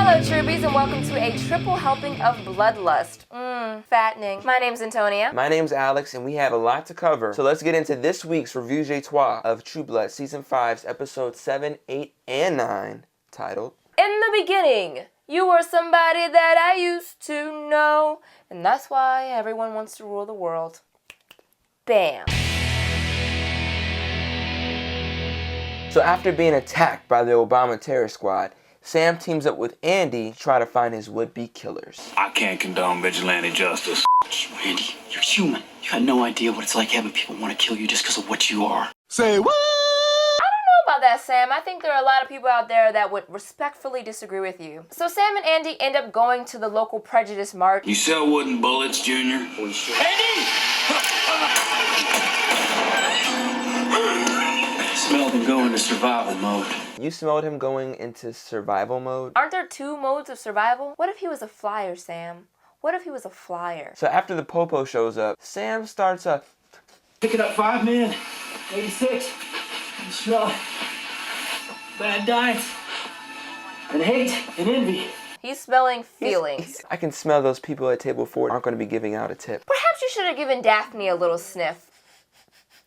Hello, Troopies, and welcome to a triple helping of Bloodlust. Fattening. My name's Antonia. My name's Alex, and we have a lot to cover. So let's get into this week's Revue Jetoire of True Blood Season 5's Episodes 7, 8, and 9, titled, In the beginning, you were somebody that I used to know, and that's why everyone wants to rule the world. Bam. So after being attacked by the Obama terror squad, Sam teams up with Andy to try to find his would-be killers. I can't condone vigilante justice. Randy, you're human. You got no idea what it's like having people want to kill you just because of what you are. Say what? I don't know about that, Sam. I think there are a lot of people out there that would respectfully disagree with you. So Sam and Andy end up going to the local prejudice march. You sell wooden bullets, Junior? Andy! Smelled him go into survival mode. You smelled him going into survival mode? Aren't there two modes of survival? What if he was a flyer, Sam? What if he was a flyer? So after the Popo shows up, Sam starts a... Pick it up 5 men. 86. You smell it. Bad diets. And hate and envy. He's smelling feelings. I can smell those people at table 4 aren't going to be giving out a tip. Perhaps you should have given Daphne a little sniff.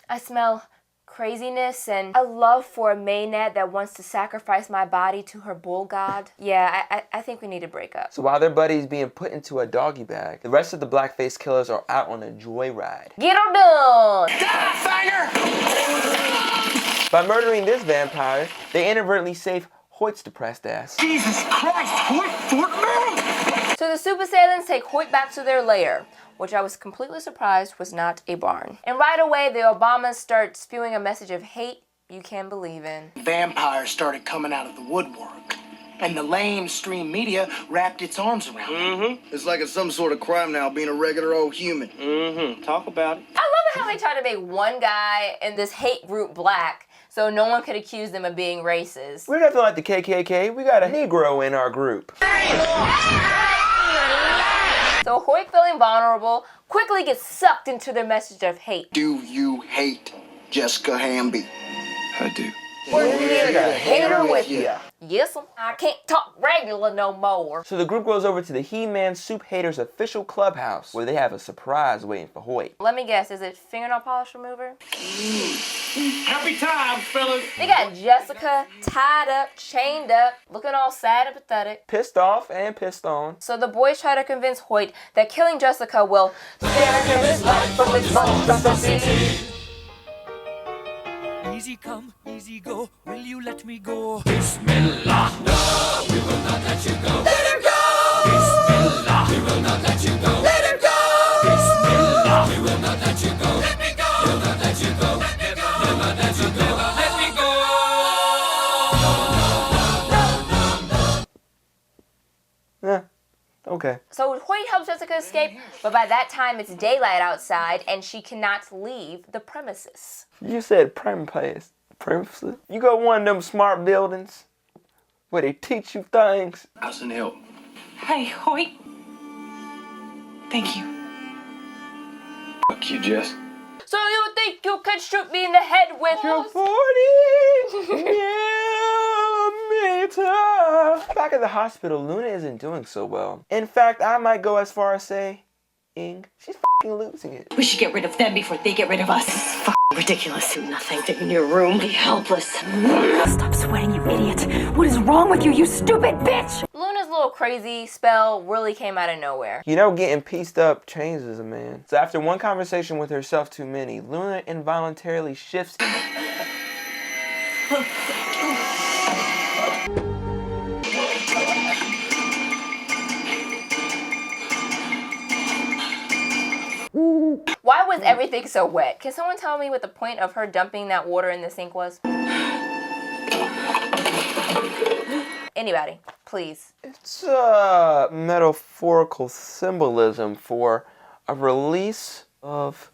I smell craziness and a love for a Maynette that wants to sacrifice my body to her bull god. Yeah, I think we need to break up. So while their buddy's being put into a doggy bag, the rest of the blackface killers are out on a joyride. Get her done! By murdering this vampire, they inadvertently save Hoyt's depressed ass. Jesus Christ, Hoyt, So the Super Saiyans take Hoyt back to their lair, which I was completely surprised was not a barn. And right away, the Obamas start spewing a message of hate you can't believe in. Vampires started coming out of the woodwork, and the mainstream media wrapped its arms around it. It's like it's some sort of crime now being a regular old human. Talk about it. I love how they try to make one guy in this hate group black so no one could accuse them of being racist. We're nothing like the KKK, we got a Negro in our group. So Hoyt, feeling vulnerable, quickly gets sucked into their message of hate. Do you hate Jessica Hamby? I do. We're here to hate her with you. Yes, I can't talk regular no more. So the group goes over to the He-Man Soup Haters official clubhouse, where they have a surprise waiting for Hoyt. Let me guess, is it fingernail polish remover? Happy times, fellas. They got Jessica tied up, chained up, looking all sad and pathetic. Pissed off and pissed on. So the boys try to convince Hoyt that killing Jessica will spare him his life from its monstrosity. Easy come, easy go, will you let me go? Bismillah, no, we will not let you go. Let her go! Bismillah, we will not let you go. Let her go! Bismillah, we will not let you go. Let me go! We'll not let you go. Let me go! We'll not let you go. Let me go! Yeah, okay. So Hoyt helps Jessica escape, but by that time it's daylight outside and she cannot leave the premises. You said premises. Premises? You got one of them smart buildings where they teach you things. I send help. Hey, Hoyt. Thank you. Fuck you, Jess. So you think you can shoot me in the head with You're 40 millimeter. Back at the hospital, Luna isn't doing so well. In fact, I might go as far as saying, she's f***ing losing it. We should get rid of them before they get rid of us. This is f***ing ridiculous. Do nothing. Sit in your room. Be helpless. Stop sweating, you idiot. What is wrong with you, you stupid bitch? Luna's little crazy spell really came out of nowhere. You know, getting pieced up changes a man. So after one conversation with herself too many, Luna involuntarily shifts. Why was everything so wet? Can someone tell me what the point of her dumping that water in the sink was? Anybody, please. It's a metaphorical symbolism for a release of,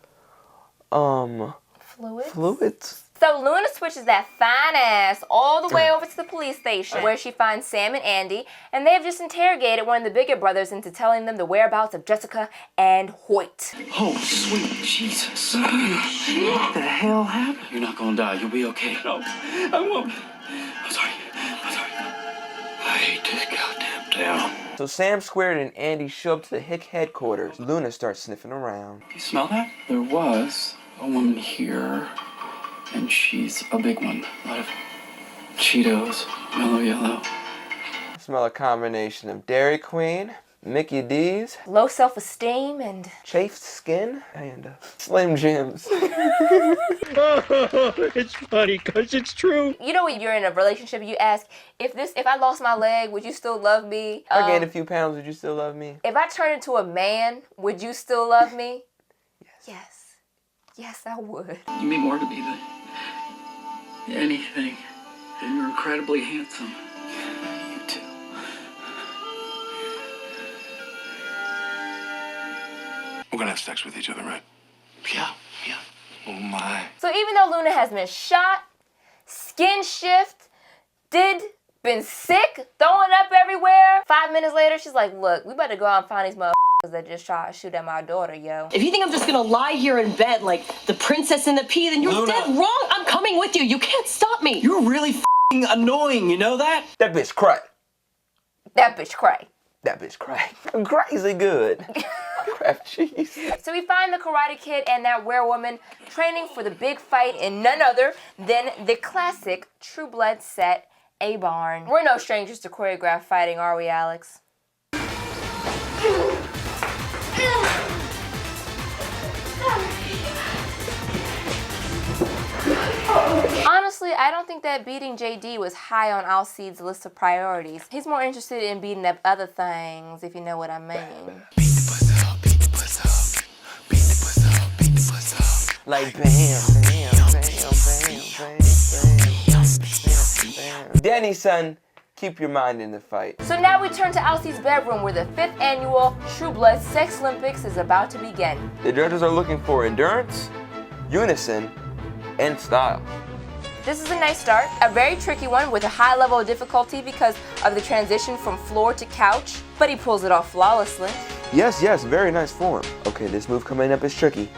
fluids? So Luna switches that fine ass all the way over to the police station where she finds Sam and Andy, and they have just interrogated one of the bigger brothers into telling them the whereabouts of Jessica and Hoyt. Oh, sweet Jesus. What the hell happened? You're not gonna die. You'll be okay. No, I won't. I'm sorry. I hate this goddamn Yeah. So Sam Squared and Andy show up to the Hick headquarters. Luna starts sniffing around. You smell that? There was a woman here, and she's a big one. A lot of Cheetos, mellow yellow. I smell a combination of Dairy Queen, Mickey D's, Low self-esteem and... chafed skin, and Slim Jims. It's funny because it's true. You know when you're in a relationship, you ask, if I lost my leg, would you still love me? If I gained a few pounds, would you still love me? If I turned into a man, would you still love me? Yes. Yes, I would. You mean more to me than anything. And you're incredibly handsome. You too. We're gonna have sex with each other, right? Yeah. Oh my. So even though Luna has been shot, skin shift, been sick, throwing up everywhere, 5 minutes later, she's like, look, we better go out and find these motherfuckers that just tried to shoot at my daughter, yo. If you think I'm just gonna lie here in bed like the princess and the pea, then you're dead wrong. I'm coming with you. You can't stop me. You're really f***ing annoying, you know that? That bitch cray. That bitch cray. That bitch cray. Crazy good. Kraft cheese. So we find the Karate Kid and that werewoman training for the big fight in none other than the classic True Blood set, A Barn. We're no strangers to choreographed fighting, are we, Alex? Honestly, I don't think that beating JD was high on Alcide's list of priorities. He's more interested in beating up other things, if you know what I mean. Like bam, bam, bam, bam, bam, bam, bam. Danny, son, keep your mind in the fight. So now we turn to Alcide's bedroom where the 5th annual True Blood Sex Olympics is about to begin. The judges are looking for endurance, unison, and style. This is a nice start, a very tricky one with a high level of difficulty because of the transition from floor to couch, but he pulls it off flawlessly. Yes, very nice form. Okay, this move coming up is tricky,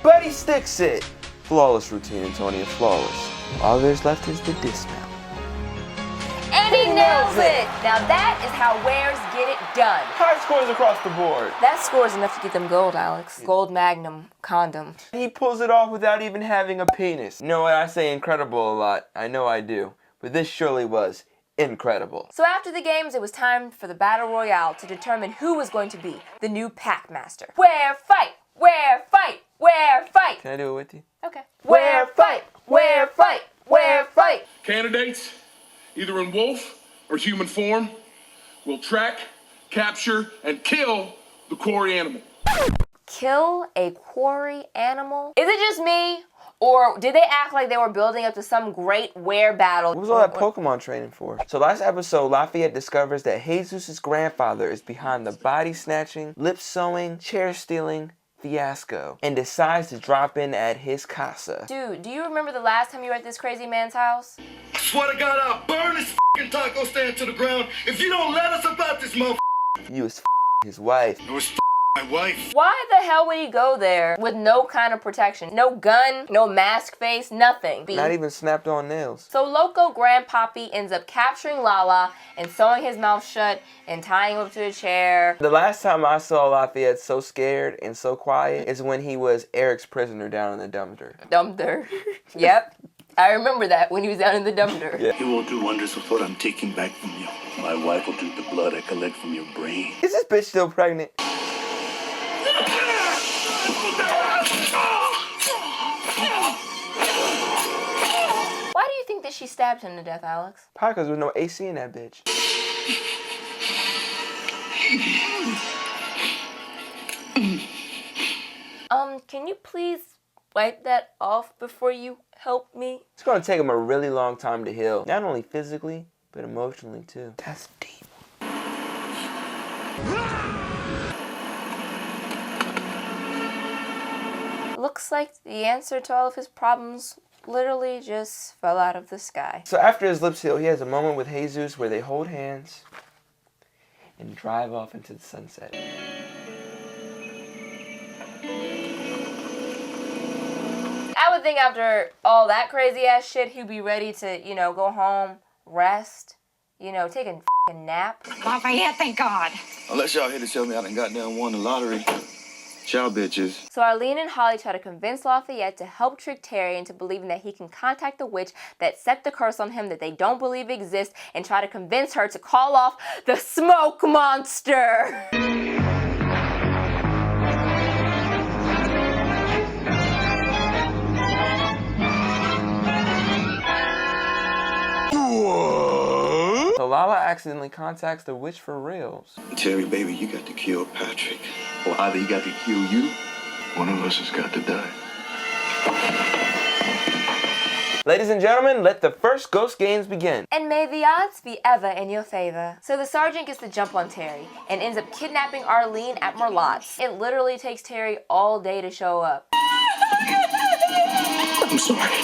but he sticks it. Flawless routine, Antonia, flawless. All there's left is the dismount. And he nails it! Now that is how wares get it done. High scores across the board. That score is enough to get them gold, Alex. Gold Magnum condom. He pulls it off without even having a penis. You know what, I say incredible a lot. I know I do. But this surely was incredible. So after the games, it was time for the Battle Royale to determine who was going to be the new Pack Master. Where fight! Where fight! Where fight! Can I do it with you? Okay. Where fight! Where fight! Where fight! Candidates, either in wolf or human form, will track, capture, and kill the quarry animal. Kill a quarry animal? Is it just me? Or did they act like they were building up to some great were battle? What was all that Pokemon training for? So last episode, Lafayette discovers that Jesus' grandfather is behind the body snatching, lip sewing, chair stealing fiasco and decides to drop in at his casa. Dude, do you remember the last time you were at this crazy man's house? I swear to God, I'll burn this f***ing taco stand to the ground if you don't let us about this motherfucker. You was his wife. It was my wife. Why the hell would he go there with no kind of protection? No gun, no mask face, nothing. Not even snapped on nails. So Loco Grandpappy ends up capturing Lala and sewing his mouth shut and tying him up to a chair. The last time I saw Lafayette so scared and so quiet is when he was Eric's prisoner down in the dumpster. Dumpster. Yep. I remember that when he was down in the dumpster. Yeah. He will do wonders with what I'm taking back from you. My wife will drink the blood I collect from your brain. Is this bitch still pregnant? Why do you think that she stabbed him to death, Alex? Probably because there's no AC in that bitch. Can you please wipe that off before you help me? It's gonna take him a really long time to heal. Not only physically, but emotionally too. That's deep. Looks like the answer to all of his problems literally just fell out of the sky. So after his lips heal, he has a moment with Jesus where they hold hands and drive off into the sunset. I would think after all that crazy ass shit, he'd be ready to, go home, rest, you know, taking a f***ing nap. Lafayette, thank God. Unless y'all here to tell me I done goddamn won the lottery. Ciao, bitches. So Arlene and Holly try to convince Lafayette to help trick Terry into believing that he can contact the witch that set the curse on him that they don't believe exists, and try to convince her to call off the smoke monster. So Lala accidentally contacts the witch for reals. Terry, baby, you got to kill Patrick. Or either he got to kill you, one of us has got to die. Ladies and gentlemen, let the first Ghost Games begin. And may the odds be ever in your favor. So the sergeant gets the jump on Terry and ends up kidnapping Arlene at Merlotte's. It literally takes Terry all day to show up. I'm sorry.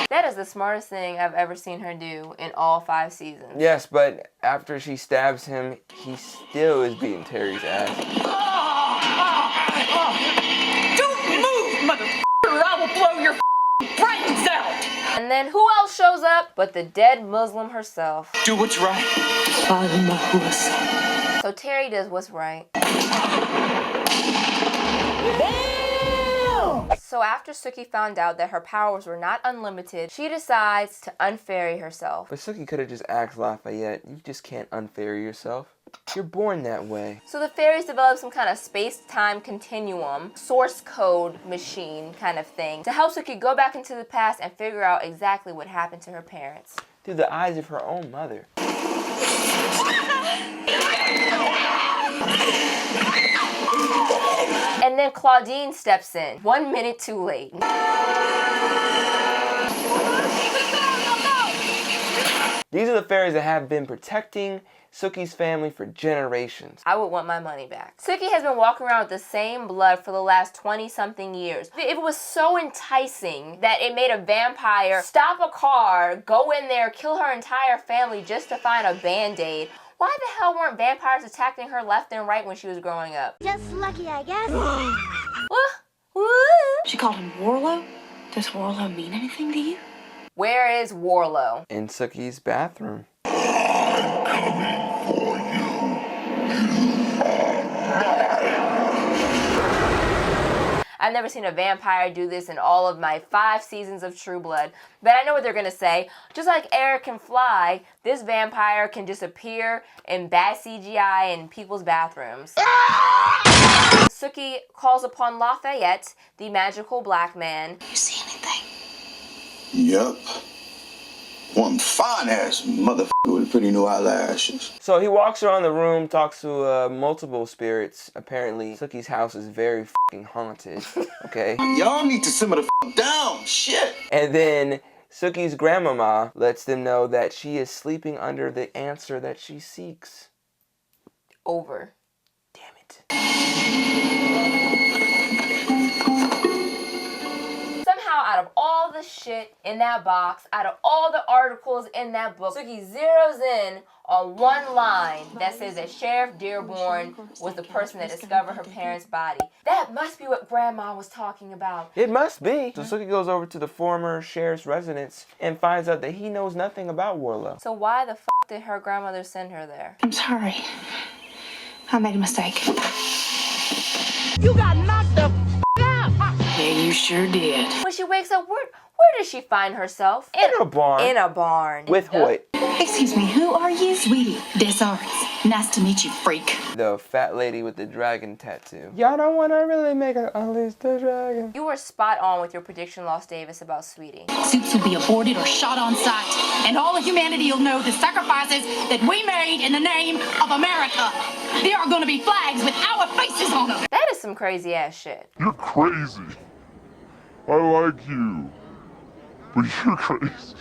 That is the smartest thing I've ever seen her do in all 5 seasons. Yes, but after she stabs him, he still is beating Terry's ass. Don't move, motherfucker, or I will blow your brains out. And then who else shows up but the dead Muslim herself? Do what's right. Follow my horse. So Terry does what's right. So after Suki found out that her powers were not unlimited, she decides to unfairy herself. But Suki could have just asked Lafayette, you just can't unfairy yourself. You're born that way. So the fairies develop some kind of space-time continuum, source code machine kind of thing, to help Suki go back into the past and figure out exactly what happened to her parents. Through the eyes of her own mother. And then Claudine steps in, 1 minute too late. These are the fairies that have been protecting Suki's family for generations. I would want my money back. Suki has been walking around with the same blood for the last 20-something years. If it was so enticing that it made a vampire stop a car, go in there, kill her entire family just to find a Band-Aid, why the hell weren't vampires attacking her left and right when she was growing up? Just lucky, I guess. She called him Warlow? Does Warlow mean anything to you? Where is Warlow? In Suki's bathroom. I've never seen a vampire do this in all of my 5 seasons of True Blood, but I know what they're gonna say. Just like Eric can fly, this vampire can just appear in bad CGI in people's bathrooms. Suki calls upon Lafayette, the magical black man. You see anything? Yup. One fine-ass motherfucker with pretty new eyelashes. So he walks around the room, talks to multiple spirits. Apparently, Suki's house is very f***ing haunted, okay? Y'all need to simmer the f*** down, shit! And then Suki's grandmama lets them know that she is sleeping under the answer that she seeks. Over. Damn it. Somehow, out of all the shit in that box, out of all the articles in that book, Suki zeroes in on one line that says that Sheriff Dearborn was the person that discovered her parents' body. That must be what Grandma was talking about. It must be. So Suki goes over to the former sheriff's residence and finds out that he knows nothing about Warlow. So why the f*** did her grandmother send her there? I'm sorry. I made a mistake. You got knocked the f*** out. Yeah, you sure did. When she wakes up, where does she find herself? In a barn. In a barn. With Hoyt. Excuse me, who are you? Sweetie. Des Arts. Nice to meet you, freak. The fat lady with the dragon tattoo. Y'all don't want to really make her unleash the dragon. You were spot on with your prediction, Lost Davis, about Sweetie. Suits will be aborted or shot on sight, and all of humanity will know the sacrifices that we made in the name of America. There are going to be flags with our faces on them. That is some crazy ass shit. You're crazy. I like you. But you're crazy.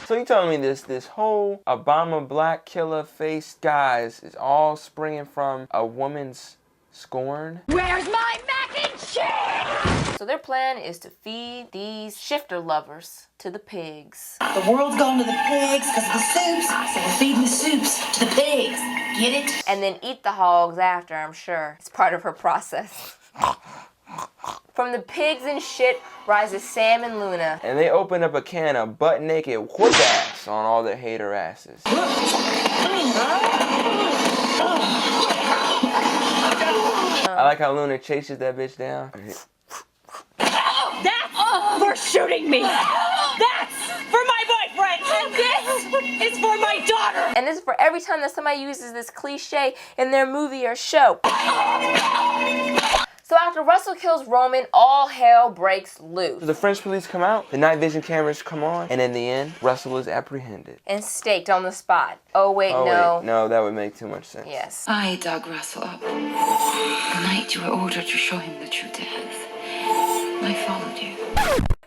So you telling me this whole Obama black killer face guys is all springing from a woman's scorn? Where's my mac and cheese? So their plan is to feed these shifter lovers to the pigs. The world's gone to the pigs because of the soups, so we're feeding the soups to the pigs. Get it? And then eat the hogs after, I'm sure. It's part of her process. From the pigs and shit rises Sam and Luna. And they open up a can of butt naked whoop ass on all their hater asses. I like how Luna chases that bitch down. That's for shooting me. That's for my boyfriend. And this is for my daughter. And this is for every time that somebody uses this cliche in their movie or show. So after Russell kills Roman, all hell breaks loose. The French police come out, the night vision cameras come on, and in the end, Russell is apprehended. And staked on the spot. Oh wait, no. Wait, no, that would make too much sense. Yes. I dug Russell up. The night you were ordered to show him the true death. I followed you.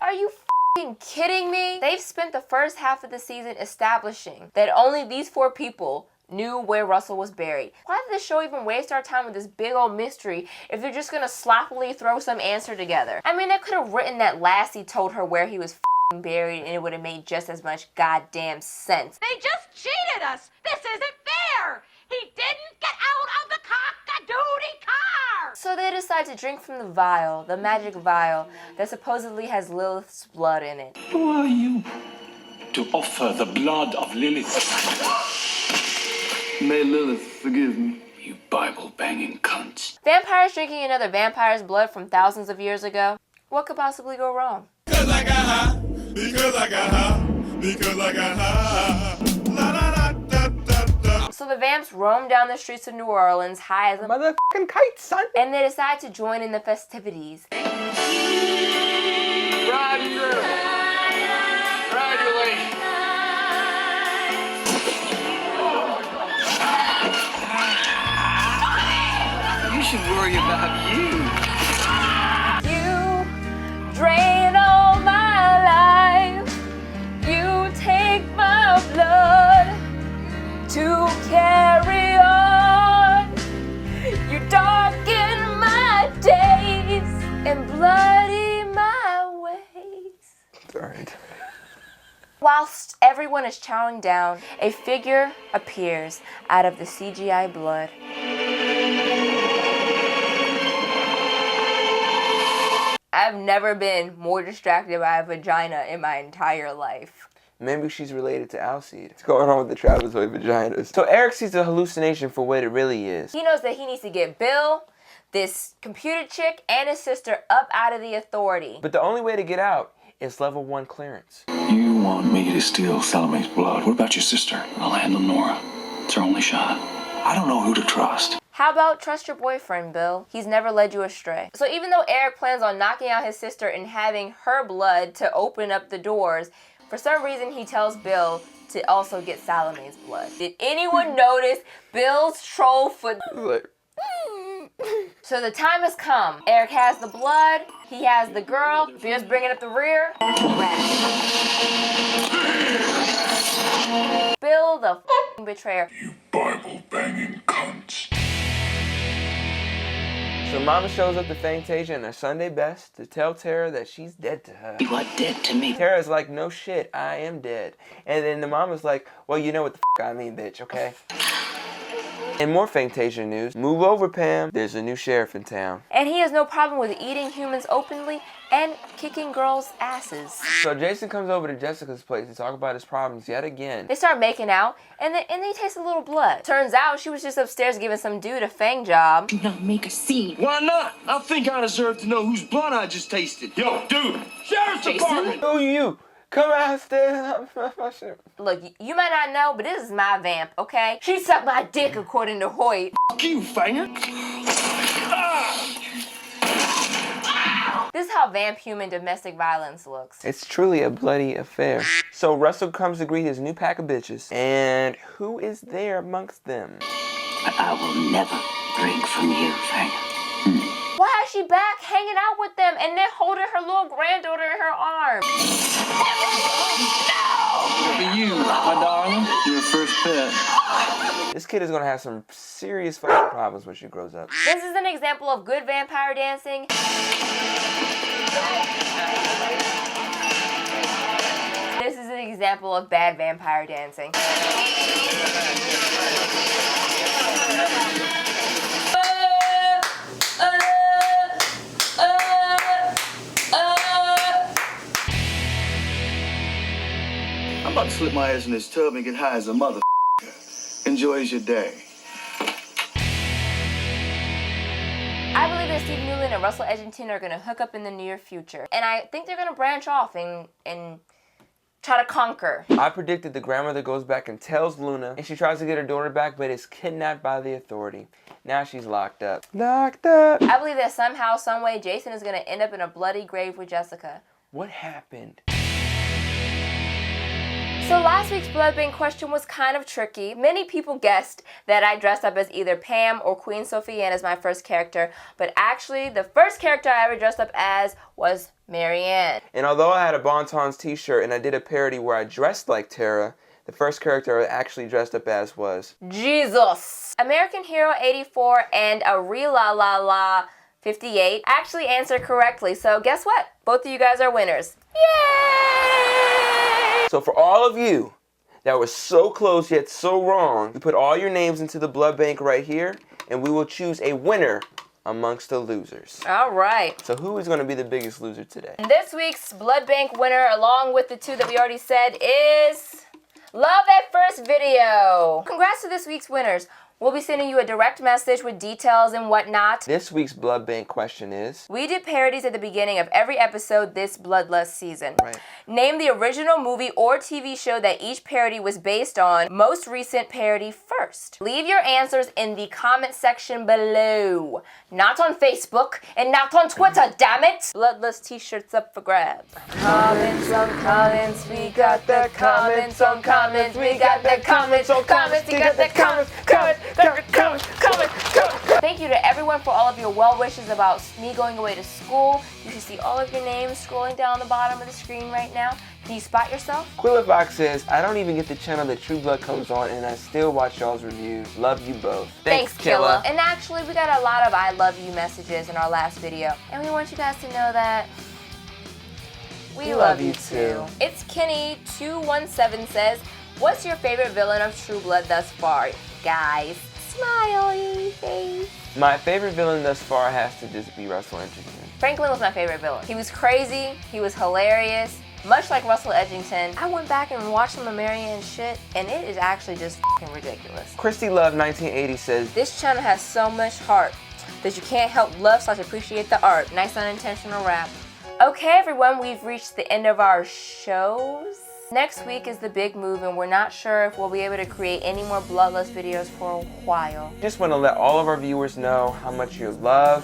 Are you f***ing kidding me? They've spent the first half of the season establishing that only these 4 people knew where Russell was buried. Why did the show even waste our time with this big old mystery if they're just gonna sloppily throw some answer together? I mean, they could have written that Lassie told her where he was f***ing buried and it would have made just as much goddamn sense. They just cheated us. This isn't fair. He didn't get out of the cock-a-doodle car. So they decide to drink from the vial, the magic vial, that supposedly has Lilith's blood in it. Who are you to offer the blood of Lilith? May Lilith forgive me. You Bible-banging cunts. Vampires drinking another vampire's blood from thousands of years ago? What could possibly go wrong? Because I got high. Because I got high. Because I got high. La la la da da da. So the vamps roam down the streets of New Orleans high as a motherfucking kite, son. And they decide to join in the festivities. You should worry about you. You drain all my life. You take my blood to carry on. You darken my days and bloody my ways. Alright. Whilst everyone is chowing down, a figure appears out of the CGI blood. I've never been more distracted by a vagina in my entire life. Maybe she's related to Alcide. What's going on with the trapezoid vaginas? So Eric sees a hallucination for what it really is. He knows that he needs to get Bill, this computer chick, and his sister up out of the authority. But the only way to get out is level 1 clearance. You want me to steal Salome's blood. What about your sister? I'll handle Nora. It's her only shot. I don't know who to trust. How about trust your boyfriend, Bill? He's never led you astray. So even though Eric plans on knocking out his sister and having her blood to open up the doors, for some reason he tells Bill to also get Salome's blood. Did anyone notice Bill's troll foot? So the time has come. Eric has the blood, he has the girl, Bill's bringing up the rear. Bill the f***ing betrayer. You Bible-banging cunts. So Mama shows up to Fantasia in her Sunday best to tell Tara that she's dead to her. You are dead to me. Tara's like, no shit, I am dead. And then the Mama's like, well, you know what the f*** I mean, bitch, okay? In more Fantasia news, move over, Pam. There's a new sheriff in town. And he has no problem with eating humans openly and kicking girls' asses. So Jason comes over to Jessica's place to talk about his problems yet again. They start making out, and they taste a little blood. Turns out she was just upstairs giving some dude a fang job. Do not make a scene. Why not? I think I deserve to know whose blood I just tasted. Yo, dude, sheriff's department. Who you? Come downstairs. Look, you might not know, but this is my vamp, okay? She sucked my dick according to Hoyt. Fuck you, Fanger. This is how vamp human domestic violence looks. It's truly a bloody affair. So Russell comes to greet his new pack of bitches. And who is there amongst them? I will never drink from you, Fanger. Why is she back hanging out with them and then holding her little granddaughter in her arms? For you, my darling. Your first pet. This kid is gonna have some serious fucking problems when she grows up. This is an example of good vampire dancing. This is an example of bad vampire dancing. I'm about to slip my ass in this tub and get high as a mother. Enjoys your day. I believe that Steve Newland and Russell Edgington are going to hook up in the near future. And I think they're going to branch off and try to conquer. I predicted the grandmother goes back and tells Luna, and she tries to get her daughter back, but is kidnapped by the authority. Now she's locked up. Locked up! I believe that somehow, someway, Jason is going to end up in a bloody grave with Jessica. What happened? So last week's Blood Bank question was kind of tricky. Many people guessed that I dressed up as either Pam or Queen Sophia as my first character, but actually the first character I ever dressed up as was Marianne. And although I had a Bontons t-shirt and I did a parody where I dressed like Tara, the first character I actually dressed up as was Jesus. American Hero 84 and a La La La 58 actually answered correctly, so guess what? Both of you guys are winners. Yay! So for all of you that were so close yet so wrong, we put all your names into the blood bank right here, and we will choose a winner amongst the losers. All right. So who is going to be the biggest loser today? This week's blood bank winner, along with the two that we already said, is Love at First Video. Congrats to this week's winners. We'll be sending you a direct message with details and whatnot. This week's blood bank question is... We did parodies at the beginning of every episode this Bloodlust season. Right. Name the original movie or TV show that each parody was based on. Most recent parody first. Leave your answers in the comment section below. Not on Facebook and not on Twitter, damn it! Bloodlust t-shirts up for grabs. Comments on comments, we got the comments on comments, we got the comments on comments, we got the comments, comments. Thank you to everyone for all of your well wishes about me going away to school. You should see all of your names scrolling down the bottom of the screen right now. Can you spot yourself? Quilla Fox says, I don't even get the channel that True Blood comes on, and I still watch y'all's reviews. Love you both. Thanks Killa. And actually, we got a lot of I love you messages in our last video. And we want you guys to know that we love you too. It's Kenny217 says, what's your favorite villain of True Blood thus far? Guys, smiley face. My favorite villain thus far has to just be Russell Edgington. Franklin was my favorite villain. He was crazy, he was hilarious, much like Russell Edgington. I went back and watched some of Marianne's shit, and it is actually just f***ing ridiculous. Christy Love 1980 says, this channel has so much heart that you can't help love/appreciate the art. Nice unintentional rap. Okay everyone, we've reached the end of our shows. Next week is the big move, and we're not sure if we'll be able to create any more Bloodlust videos for a while. Just want to let all of our viewers know how much your love,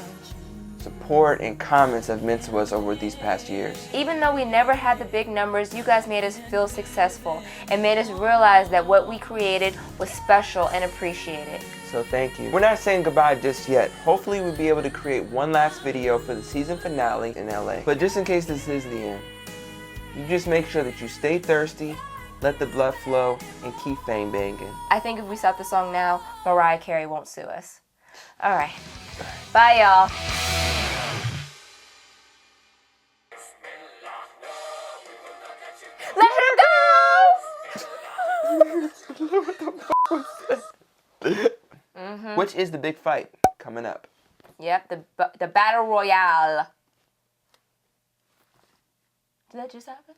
support, and comments have meant to us over these past years. Even though we never had the big numbers, you guys made us feel successful and made us realize that what we created was special and appreciated. So thank you. We're not saying goodbye just yet. Hopefully we'll be able to create one last video for the season finale in LA. But just in case this is the end, you just make sure that you stay thirsty, let the blood flow, and keep fame banging. I think if we stop the song now, Mariah Carey won't sue us. Alright. Bye, y'all. Let her go! What the fuck was that? Which is the big fight coming up? Yep, the Battle Royale. Did that just happen?